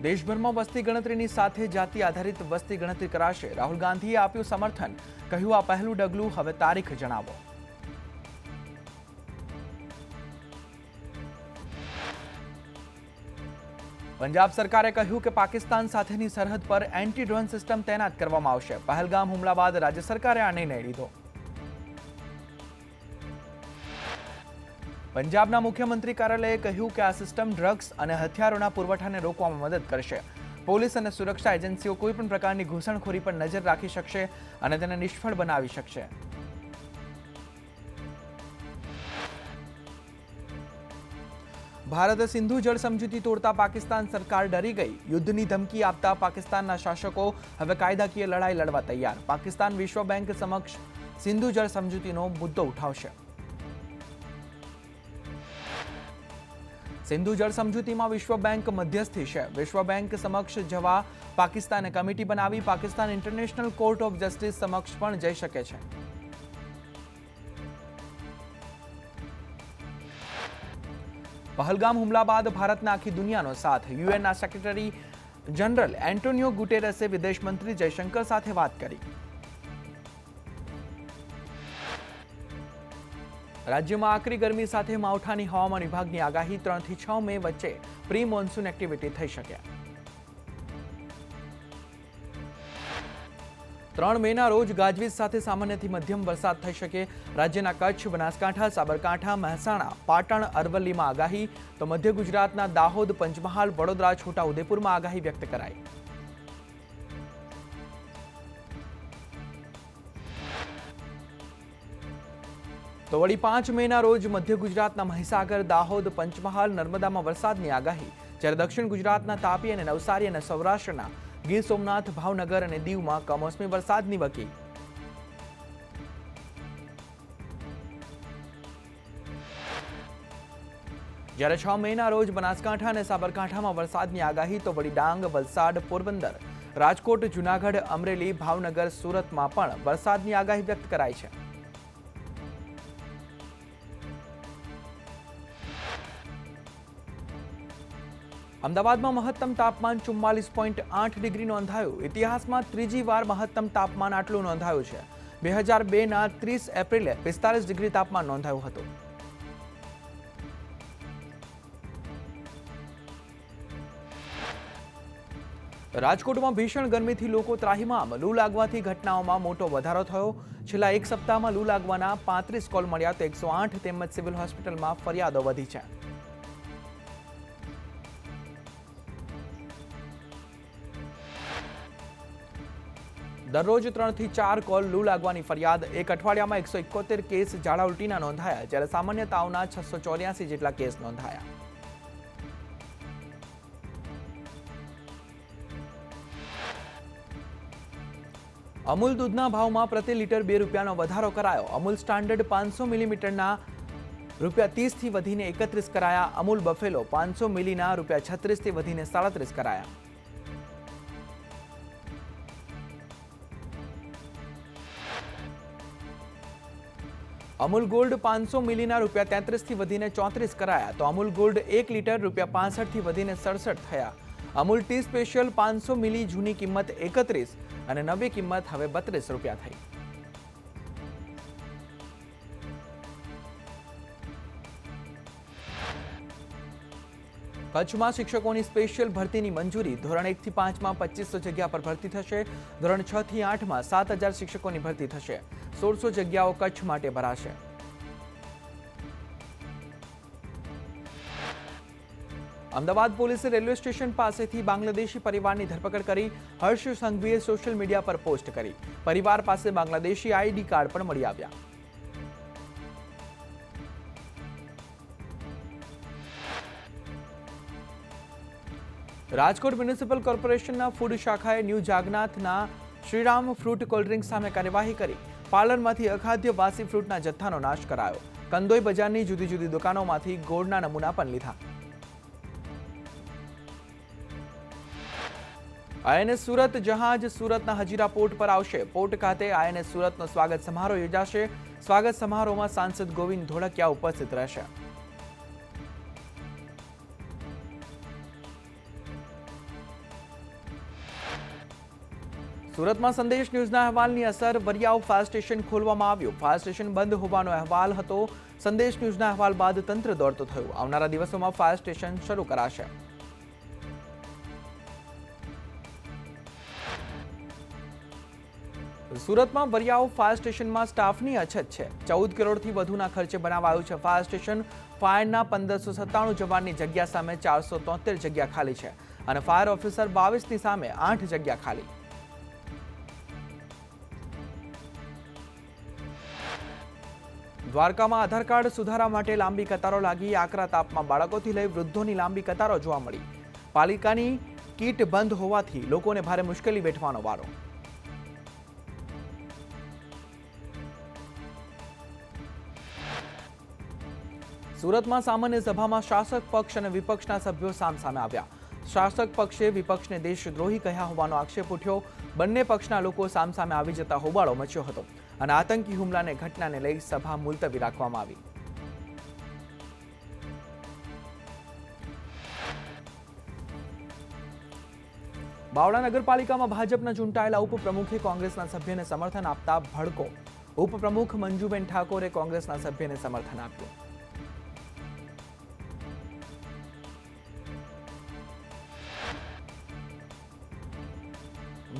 દેશભરમાં વસ્તી ગણતરીની સાથે જાતિ આધારિત વસ્તી ગણતરી કરાશે. રાહુલ ગાંધીએ આપ્યું સમર્થન. કહ્યું, આ પહેલું ડગલું, હવે તારીખ જણાવો. પંજાબ સરકારે કહ્યું કે પાકિસ્તાન સાથેની સરહદ પર એન્ટી ડ્રોન સિસ્ટમ તૈનાત કરવામાં આવશે. પહેલગામ હુમલા બાદ રાજ્ય સરકારે આ નિર્ણય લીધો. પંજાબના મુખ્યમંત્રી કાર્યાલયે કહ્યું કે આ સિસ્ટમ ડ્રગ્સ અને હથિયારોના પુરવઠાને રોકવામાં મદદ કરશે. પોલીસ અને સુરક્ષા એજન્સીઓ કોઈપણ પ્રકારની ઘૂસણખોરી પર નજર રાખી શકશે અને તેને નિષ્ફળ બનાવી શકશે. ભારતે સિંધુ જળ સમજૂતી તોડતા પાકિસ્તાન સરકાર ડરી ગઈ. યુદ્ધની ધમકી આપતા પાકિસ્તાનના શાસકો હવે કાયદાકીય લડાઈ લડવા તૈયાર. પાકિસ્તાન વિશ્વ બેંક સમક્ષ સિંધુ જળ સમજૂતીનો મુદ્દો ઉઠાવશે. સિંધુ જળ સમજૂતીમાં વિશ્વ બેંક મધ્યસ્થી છે. વિશ્વ બેંક સમક્ષ જવા પાકિસ્તાને કમિટી બનાવી. Pakistan international court of justice સમક્ષ પણ જઈ શકે છે. પહેલગામ હુમલા બાદ ભારતના આખી દુનિયાનો સાથ. યુએનના સેક્રેટરી જનરલ એન્ટોનિયો ગુટેરેસે વિદેશ મંત્રી જયશંકર સાથે વાત કરી. રાજ્યમાં આકરી ગરમી સાથે માવઠાની હવામાન વિભાગની આગાહી. 3 થી 6 મે વચ્ચે પ્રી મોન્સૂન એક્ટિવિટી થઈ શકે. 3 મેના રોજ ગાજવીજ સાથે સામાન્યથી મધ્યમ વરસાદ થઈ શકે. રાજ્યના કચ્છ, બનાસકાંઠા, સાબરકાંઠા, મહેસાણા, પાટણ, અરવલ્લીમાં આગાહી, તો મધ્ય ગુજરાતના દાહોદ, પંચમહાલ, વડોદરા, છોટા ઉદેપુરમાં આગાહી વ્યક્ત કરાઈ. તો વળી 5 મેના રોજ મધ્ય ગુજરાતના મહીસાગર, દાહોદ, પંચમહાલ, નર્મદામાં વરસાદની આગાહી. જ્યારે દક્ષિણ ગુજરાતના તાપી અને નવસારી અને સૌરાષ્ટ્રના ગીર સોમનાથ, ભાવનગર અને દીવમાં કમોસમી વરસાદની વકી. જ્યારે 6 મેના રોજ બનાસકાંઠા અને સાબરકાંઠામાં વરસાદની આગાહી. તો વળી ડાંગ, વલસાડ, પોરબંદર, રાજકોટ, જૂનાગઢ, અમરેલી, ભાવનગર, સુરતમાં પણ વરસાદની આગાહી વ્યક્ત કરાઈ છે. અમદાવાદમાં મહત્તમ તાપમાન 44.8 ડિગ્રી નોંધાયું. ઇતિહાસમાં ત્રીજી વાર મહત્તમ તાપમાન આટલું નોંધાયું છે. 2002ના 30 એપ્રિલે 45 ડિગ્રી તાપમાન નોંધાયું હતું. રાજકોટમાં ભીષણ ગરમીથી લોકો ત્રાહિમામ. લૂ લાગવાથી ઘટનાઓમાં મોટો વધારો થયો. છેલ્લા એક સપ્તાહમાં લૂ લાગવાના 35 કોલ મળ્યા, તો 108 તેમજ સિવિલ હોસ્પિટલમાં ફરિયાદો વધી છે. દરરોજ 3 થી 4 કોલ લૂ લાગવાની ફરિયાદ. એક અઠવાડિયામાં 171 કેસ ઝાડા ઉલટીના નોંધાયા, જ્યારે સામાન્ય તાવના 684 જેટલા કેસ નોંધાયા. અમૂલ દૂધના ભાવમાં પ્રતિ લીટર 2 રૂપિયાનો વધારો કરાયો. અમૂલ સ્ટાન્ડર્ડ 500 મિલીમીટરના ₹30 થી વધીને 31 કરાયા. અમૂલ બફેલો 500 મિલીના ₹36 થી વધીને 37 કરાયા. અમૂલ ગોલ્ડ 500 મિલીના ₹33 થી વધીને 34 કરાયા. તો અમૂલ ગોલ્ડ 1 લીટર ₹65 થી વધીને 67 થયા. અમૂલ ટી સ્પેશિયલ 500 મિલી જૂની કિંમત 31 અને નવી કિંમત હવે ₹32 થઈ. કચ્છમાં શિક્ષકોની સ્પેશિયલ ભરતીની મંજૂરી. ધોરણ 1 થી 5માં 2500 જગ્યા પર ભરતી થશે. ધોરણ 6 થી 8માં 7000 શિક્ષકોની ભરતી થશે. 1600 જગ્યાઓ કચ્છ માટે ભરાશે. અમદાવાદ પોલીસે રેલવે સ્ટેશન પાસેથી બાંગ્લાદેશી પરિવારની ધરપકડ કરી. હર્ષ સંઘવીએ સોશિયલ મીડિયા પર પોસ્ટ કરી. પરિવાર પાસે બાંગ્લાદેશી આઈડી કાર્ડ પણ મળી આવ્યા. રાજકોટ મ્યુનિસિપલ કોર્પોરેશનના ફૂડ શાખાએ ન્યૂ જાગનાથના શ્રીરામ ફ્રૂટ કોલ્ડ્રિંક સામે કાર્યવાહી કરી. પાર્લરમાંથી અખાદ્ય વાસી ફ્રૂટના જથ્થાનો નાશ કરાયો. કંદોઈ બજારની જુદી જુદી દુકાનોમાંથી ગોળના નમૂના પણ લીધા. આઈએનએસ સુરત જહાજ સુરતના હજીરા પોર્ટ પર આવશે. પોર્ટ ખાતે આઈએનએસ સુરતનો સ્વાગત સમારોહ યોજાશે. સ્વાગત સમારોહમાં સાંસદ ગોવિંદ ધોળકિયા ઉપસ્થિત રહેશે. સુરતમાં સંદેશ ન્યૂઝના અહેવાલની અસર વરિયાવ ફાયર સ્ટેશન ખોલવામાં આવ્યું. ફાયર સ્ટેશન બંધ હોવાનો અહેવાલ હતો. સંદેશ ન્યૂઝના અહેવાલ બાદ તંત્ર દોડતું થયું. આવનારા દિવસોમાં ફાયર સ્ટેશન શરૂ કરાશે. સુરતમાં વરિયાવ ફાયર સ્ટેશનમાં સ્ટાફની અછત છે. 14 કરોડથી વધુના ખર્ચે બનાવાયું છે ફાયર સ્ટેશન. ફાયરના 1597 જવાનની જગ્યા સામે 473 જગ્યા ખાલી છે અને ફાયર ઓફિસર 22ની સામે 8 જગ્યા ખાલી. દ્વારકામાં આધાર કાર્ડ સુધારા માટે લાંબી કતારો લાગી. આકરા તાપમાં બાળકોથી લઈ વૃદ્ધોની લાંબી કતારો જોવા મળી. પાલિકાની કીટ બંધ હોવાથી લોકોને ભારે મુશ્કેલી વેઠવાનો વારો. સુરતમાં સામાન્ય સભામાં શાસક પક્ષ અને વિપક્ષના સભ્યો સામસામે આવ્યા. શાસક પક્ષે વિપક્ષને દેશદ્રોહી કહ્યા હોવાનો આક્ષેપ ઉઠ્યો. બંને પક્ષના લોકો સામસામે આવી જતા હોબાળો મચ્યો હતો અને આતંકી હુમલાને ઘટનાને લઈ સભા મુલતવી રાખવામાં આવી. બાવળા નગરપાલિકામાં ભાજપના ચૂંટાયેલા ઉપપ્રમુખે કોંગ્રેસના સભ્યને સમર્થન આપતા ભડકો. ઉપપ્રમુખ મંજુબેન ઠાકોરે કોંગ્રેસના સભ્યને સમર્થન આપ્યું.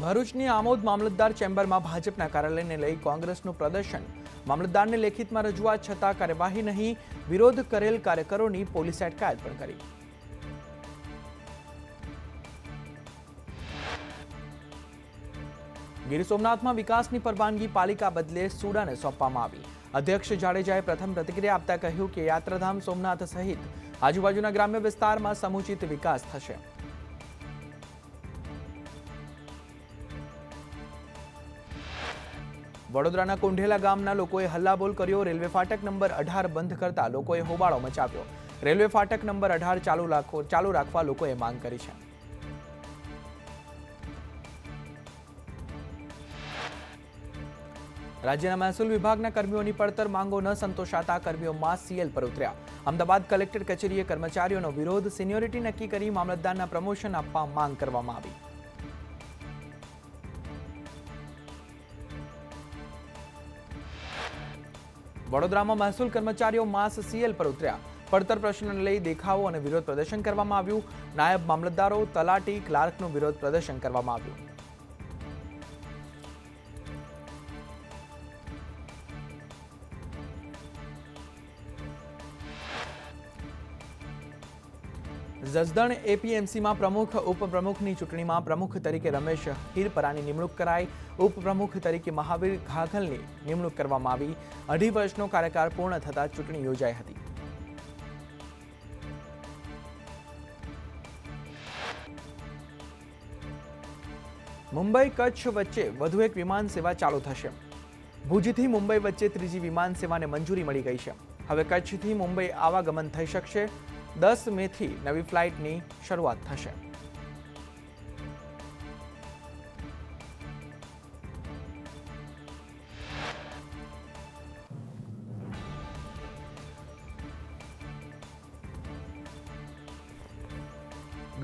ભરૂચની આમોદ મામલતદાર ચેમ્બરમાં ભાજપના કાર્યાલયને લઈ કોંગ્રેસનું પ્રદર્શન. મામલતદારને લેખિતમાં રજૂઆત છતાં કાર્યવાહી નહીં. વિરોધ કરેલ કાર્યકરોની પોલીસે અટકાયત પણ કરી. ગીર સોમનાથમાં વિકાસની પરવાનગી પાલિકા બદલે સુડાને સોંપવામાં આવી. અધ્યક્ષ જાડેજાએ પ્રથમ પ્રતિક્રિયા આપતા કહ્યું કે યાત્રાધામ સોમનાથ સહિત આજુબાજુના ગ્રામ્ય વિસ્તારમાં સમુચિત વિકાસ થશે. વડોદરાના કુંઢેલા ગામના લોકોએ હલ્લાબોલ કર્યો. રેલવે ફાટક નંબર 18 બંધ કરતા લોકોએ હોબાળો મચાવ્યો. રેલવે ફાટક નંબર 18 ચાલુ રાખવા લોકોએ માંગ કરી છે. રાજ્યના મહેસૂલ વિભાગના કર્મીઓની પડતર માંગો ન સંતોષાતા કર્મીઓ માસ સીએલ પર ઉતર્યા. અમદાવાદ કલેક્ટર કચેરીએ કર્મચારીઓનો વિરોધ. સિનિયોરિટી નક્કી કરી મામલતદારના પ્રમોશન આપવા માંગ કરવામાં આવી. વડોદરામાં મહેસૂલ કર્મચારીઓ માસ સીએલ પર ઉતર્યા. પડતર પ્રશ્નને લઈ દેખાવો અને વિરોધ પ્રદર્શન કરવામાં આવ્યું. નાયબ મામલતદારો, તલાટી, ક્લાર્કનું વિરોધ પ્રદર્શન કરવામાં આવ્યું. જસદણ એપીએમસીમાં પ્રમુખ ઉપપ્રમુખની ચૂંટણીમાં પ્રમુખ તરીકે રમેશ હીરપરાની નિમણૂક કરાઈ. ઉપપ્રમુખ તરીકે મહાવીર ઘાઘલની નિમણૂક કરવામાં આવી. 2.5 વર્ષનો કાર્યકાળ પૂર્ણ થતાં ચૂંટણી યોજાઈ હતી. મુંબઈ કચ્છ વચ્ચે વધુ એક વિમાન સેવા ચાલુ થશે. ભુજથી મુંબઈ વચ્ચે ત્રીજી વિમાન સેવાને મંજૂરી મળી ગઈ છે. હવે કચ્છથી મુંબઈ આવાગમન થઈ શકશે. 10 મેથી નવી ફ્લાઇટની શરૂઆત થશે.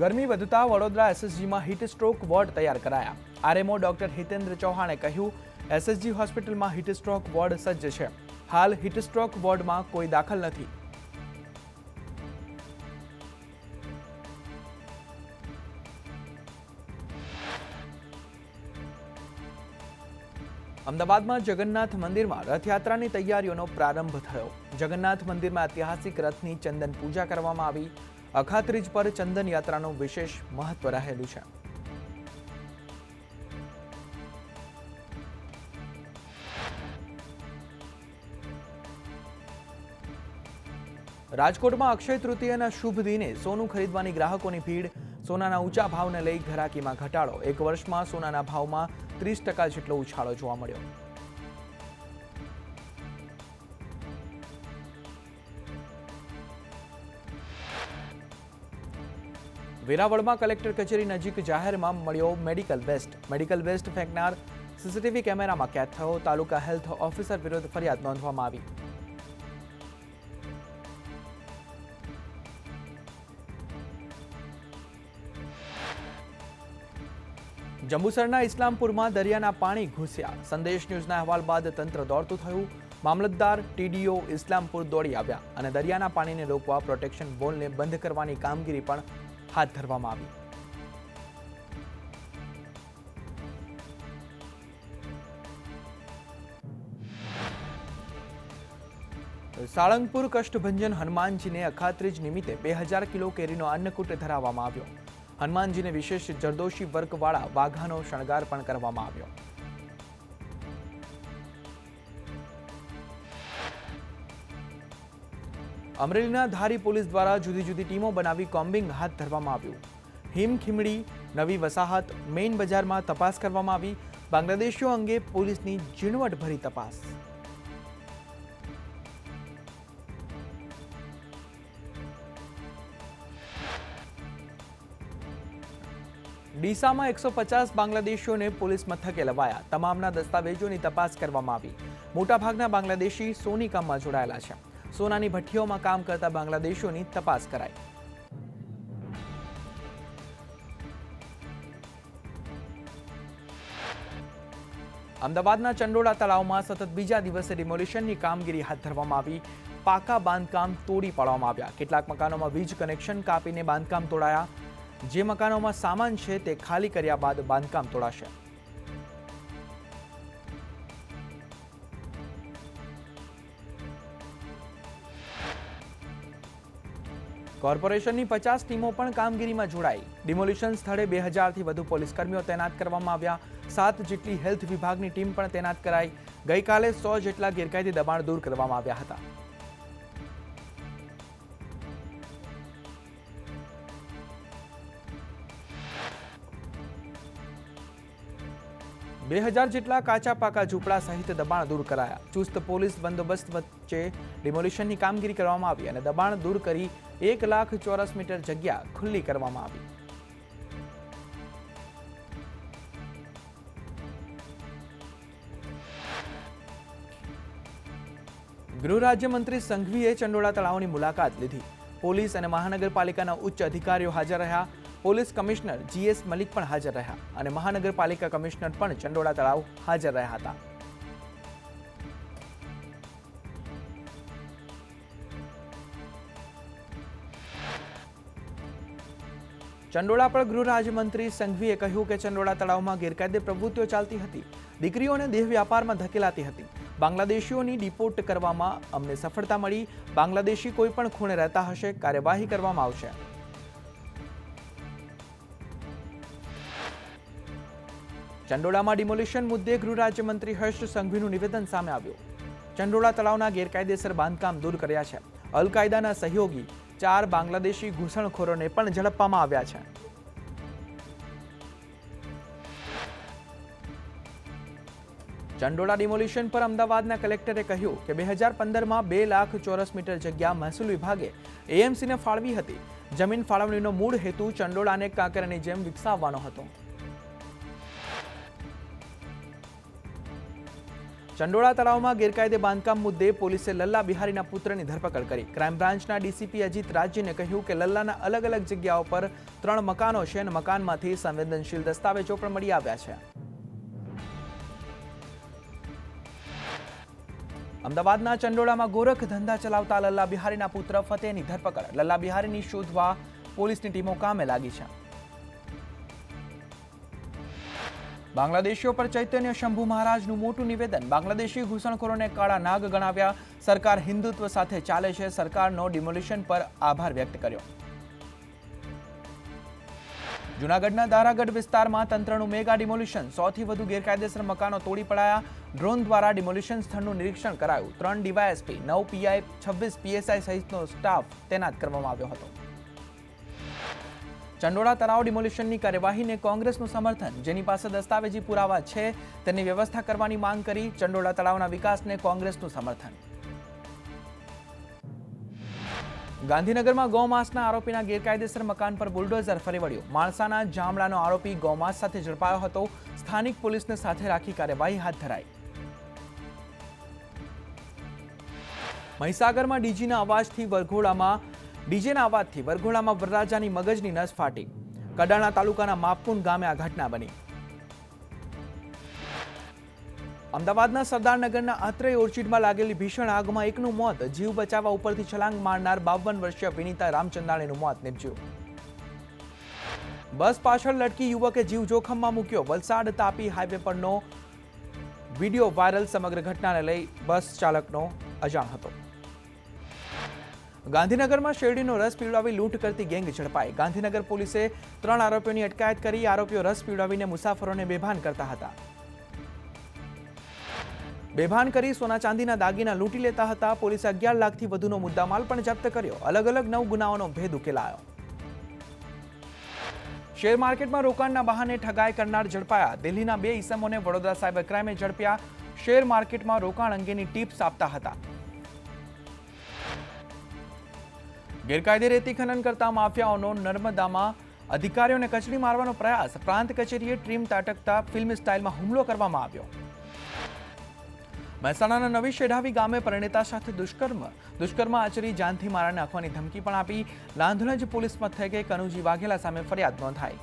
ગરમી વધતા વડોદરા એસએસજીમાં હીટ સ્ટ્રોક વોર્ડ તૈયાર કરાયા. આરએમઓ ડોક્ટર હિતેન્દ્ર ચૌહાણે કહ્યું, એસએસજી હોસ્પિટલમાં હીટ સ્ટ્રોક વોર્ડ સજ્જ છે. હાલ હીટ સ્ટ્રોક વોર્ડમાં કોઈ દાખલ નથી. અમદાવાદમાં જગન્નાથ મંદિરમાં રથયાત્રાની તૈયારીઓનો પ્રારંભ થયો. જગન્નાથ મંદિરમાં ઐતિહાસિક રથની ચંદન પૂજા કરવામાં આવી. અખાત્રીજ પર ચંદન યાત્રાનું વિશેષ મહત્વ રહેલું છે. રાજકોટમાં અક્ષય તૃતીયાના શુભ દિને સોનું ખરીદવાની ગ્રાહકોની ભીડ. સોનાના ઊંચા ભાવને લઈ ઘરાકીમાં ઘટાડો. 1 વર્ષમાં સોનાના ભાવમાં 30% જેટલો ઉછાળો જોવા મળ્યો. વેરાવળમાં કલેક્ટર કચેરી નજીક જાહેરમાં મળ્યો મેડિકલ વેસ્ટ. મેડિકલ વેસ્ટ ફેંકનાર સીસીટીવી કેમેરામાં કેદ થયો. તાલુકા હેલ્થ ઓફિસર વિરુદ્ધ ફરિયાદ નોંધવામાં આવી. જંબુસરના ઇસ્લામપુરમાં દરિયાના પાણી ઘૂસ્યા. સંદેશ ન્યૂઝના અહેવાલ બાદ તંત્ર દોડતું થયું. મામલતદાર, ટીડીઓ ઇસ્લામપુર દોડી આવ્યા અને દરિયાના પાણીને રોકવા પ્રોટેક્શન વોલને બંધ કરવાની કામગીરી પણ હાથ ધરવામાં આવી. સાળંગપુર કષ્ટભંજન હનુમાનજીને અખાત્રીજ નિમિત્તે 2000 કિલો કેરીનો અન્નકૂટ ધરાવવામાં આવ્યો. હનુમાનજીને વિશેષ જરદોશી વર્કવાળા વાઘાનો શણગાર પણ કરવામાં આવ્યો. અમરેલીના ધારી પોલીસ દ્વારા જુદી જુદી ટીમો બનાવી કોમ્બિંગ હાથ ધરવામાં આવ્યું. હિમખીમડી, નવી વસાહત, મેઇન બજારમાં તપાસ કરવામાં આવી. બાંગ્લાદેશીઓ અંગે પોલીસની ઝીણવટભરી તપાસ. ડીસામાં 150 બાંગ્લાદેશીઓને પોલીસ મથકે લવાયા. તમામના દસ્તાવેજોની તપાસ કરવામાં આવી. મોટાભાગના બાંગ્લાદેશી સોની કામમાં જોડાયેલા છે. સોનાની ભઠ્ઠીઓમાં કામ કરતા બાંગ્લાદેશીઓની તપાસ કરાઈ. અમદાવાદના ચંડોળા તળાવમાં સતત બીજા દિવસે ડિમોલિશનની કામગીરી હાથ ધરવામાં આવી. પાકા બાંધકામ તોડી પાડવામાં આવ્યા. કેટલાક મકાનોમાં વીજ કનેક્શન કાપીને બાંધકામ તોડાયા. જે મકાનોમાં સામાન છે તે ખાલી કર્યા બાદ બાંધકામ તોડાશે. કોર્પોરેશનની 50 ટીમો પણ કામગીરીમાં જોડાઈ. ડિમોલિશન સ્થળે 2000થી વધુ પોલીસ કર્મીઓ તૈનાત કરવામાં આવ્યા. 7 જેટલી હેલ્થ વિભાગની ટીમ પણ તૈનાત કરાઈ. ગઈકાલે 100 જેટલા ગેરકાયદે દબાણ દૂર કરવામાં આવ્યા હતા. બે 2000 જેટલા કાચા પાકા ઝૂંપડા સહિત દબાણ દૂર કરાયા. ચુસ્ત પોલીસ બંદોબસ્ત વચ્ચે ડિમોલિશનની કામગીરી કરવામાં આવી અને દબાણ દૂર કરી 1 લાખ ચોરસ મીટર જગ્યા ખુલ્લી કરવામાં આવી. ગૃહ રાજ્યમંત્રી સંઘવીએ ચંડોળા તળાવની મુલાકાત લીધી. પોલીસ અને મહાનગરપાલિકાના ઉચ્ચ અધિકારીઓ હાજર રહ્યા. પોલીસ કમિશનર GS મલિક પણ હાજર રહ્યા અને મહાનગરપાલિકા કમિશનર પણ ચંડોળા તળાવ હાજર રહ્યા હતા. ચંડોળા પર ગૃહ રાજ્યમંત્રી સંઘવીએ કહ્યું કે ચંડોળા તળાવમાં ગેરકાયદે પ્રવૃત્તિઓ ચાલતી હતી. દીકરીઓને દેહ વ્યાપારમાં ધકેલાતી હતી. બાંગ્લાદેશીઓની ડિપોર્ટ કરવામાં અમને સફળતા મળી. બાંગ્લાદેશી કોઈ પણ ખૂણે રહેતા હશે, કાર્યવાહી કરવામાં આવશે. ચંડોળામાં ડિમોલિશન મુદ્દે ગૃહ રાજ્યમંત્રી હર્ષ સંઘવીનું નિવેદન સામે આવ્યું. ચંડોળા તળાવના ગેરકાયદેસર બાંધકામ દૂર કર્યા છે. અલ કાયદાના સહયોગી 4 બાંગ્લાદેશી ઘૂસણખોરોને પણ ઝડપવામાં આવ્યા છે. ચંડોળા ડિમોલિશન પર અમદાવાદના કલેક્ટરે કહ્યું કે 2015માં 2 લાખ ચોરસ મીટર જગ્યા મહેસૂલ વિભાગે AMCને ફાળવી હતી. જમીન ફાળવણીનો મૂળ હેતુ ચંડોળાને કાંકરાની જેમ વિકસાવવાનો હતો. ચંડોળા તળાવમાં ગેરકાયદે બાંધકામ મુદ્દે પોલીસે લલ્લા બિહારીના પુત્રની ધરપકડ કરી. ક્રાઇમ બ્રાન્ચના ડીસીપી અજીત રાજ્યને કહ્યું કે લલ્લાના અલગ અલગ જગ્યાઓ પર 3 મકાનો છે અને મકાનમાંથી સંવેદનશીલ દસ્તાવેજો પણ મળી આવ્યા છે. અમદાવાદના ચંડોળામાં ગોરખ ધંધા ચલાવતા લલ્લા બિહારીના પુત્ર ફતેહની ધરપકડ. લલ્લા બિહારીની શોધવા પોલીસની ટીમો કામે લાગી છે. બાંગ્લાદેશીઓ પર ચૈતન્ય શંભુ મહારાજનું મોટું નિવેદન. બાંગ્લાદેશી ઘૂસણખોરોને કાળા નાગ ગણાવ્યા. સરકાર હિન્દુત્વ સાથે ચાલે છે. સરકારનો ડિમોલિશન પર આભાર વ્યક્ત કર્યો. જૂનાગઢના દારાગઢ વિસ્તારમાં તંત્રનું મેગા ડિમોલિશન. 100થી વધુ ગેરકાયદેસર મકાનો તોડી પડાયા. ડ્રોન દ્વારા ડિમોલિશન સ્થળનું નિરીક્ષણ કરાયું. 3 ડીવાયએસપી, 9 પીઆઈ, 26 પીએસઆઈ સહિતનો સ્ટાફ તૈનાત કરવામાં આવ્યો હતો. ચંડોળા તળાવ ડિમોલિશનની કાર્યવાહીને કોંગ્રેસનું સમર્થન. જેની પાસે દસ્તાવેજી પુરાવા છે તેની વ્યવસ્થા કરવાની માંગ કરી. ચંડોળા તળાવના વિકાસને કોંગ્રેસનું સમર્થન. ગાંધીનગરમાં ગૌમાંસના આરોપીના ગેરકાયદેસર મકાન પર બુલડોઝર ફરી વળ્યું. માણસાના જામડાનો આરોપી ગૌમાંસ સાથે ઝડપાયો હતો. સ્થાનિક પોલીસને સાથે રાખી કાર્યવાહી હાથ ધરાઈ. મહીસાગરમાં ડીજેના અવાજથી વરઘોડામાં વરરાજાની મગજની નસ ફાટી. કડાણા તાલુકાના માપકુંડ ગામે આ ઘટના બની. અમદાવાદના સરદારનગરના આત્રેય ઓર્ચિડમાં લાગેલી ભીષણ આગમાં એકનું મોત, જીવ બચાવવા ઉપરથી છલાંગ મારનાર 52 વર્ષીય વિનીતા રામચંદાણીનું મોત નીપજ્યું. બસ પાછળ લટકી યુવકે જીવ જોખમમાં મૂક્યો, વલસાડ તાપી હાઈવે પરનો વિડીયો વાયરલ. સમગ્ર ઘટનાને લઈ બસ ચાલકનો અજાણ હતો. ગાંધીનગરમાં શેરડીનો રસ પીવડાવી લૂંટ કરતી ગેંગ ઝડપાઈ. ગાંધીનગર પોલીસે 3 આરોપીઓની અટકાયત કરી. આરોપીઓ રસ પીવડાવીને મુસાફરોને બેભાન કરતા હતા. બેભાન કરી સોના ચાંદીના દાગીના લૂંટી લેતા હતા. પોલીસે 11 લાખથી વધુનો મુદ્દામાલ પણ જપ્ત કર્યો. અલગ અલગ 9 ગુનાઓનો ભેદ ઉકેલાયો. શેર માર્કેટમાં રોકાણના બહાને ઠગાઈ કરનાર ઝડપાયા. દિલ્હીના 2 ઈસમોને વડોદરા સાયબર ક્રાઇમે ઝડપ્યા. શેર માર્કેટમાં રોકાણ અંગેની ટિપ્સ આપતા હતા. ગેરકાયદે રેતી ખનન કરતા માફિયાઓનો નર્મદામાં અધિકારીઓને કચડી મારવાનો પ્રયાસ. પ્રાંત કચેરીએ ટ્રીમ તાટકતા ફિલ્મી સ્ટાઇલમાં હુમલો કરવામાં આવ્યો. મહેસાણાના નવી શેઢાવી ગામે પરિણીતા સાથે દુષ્કર્મ આચરી જાનથી મારને નાખવાની ધમકી પણ આપી. લાંધણજ પોલીસ મથકે કનુજી વાઘેલા સામે ફરિયાદ નોંધાઈ.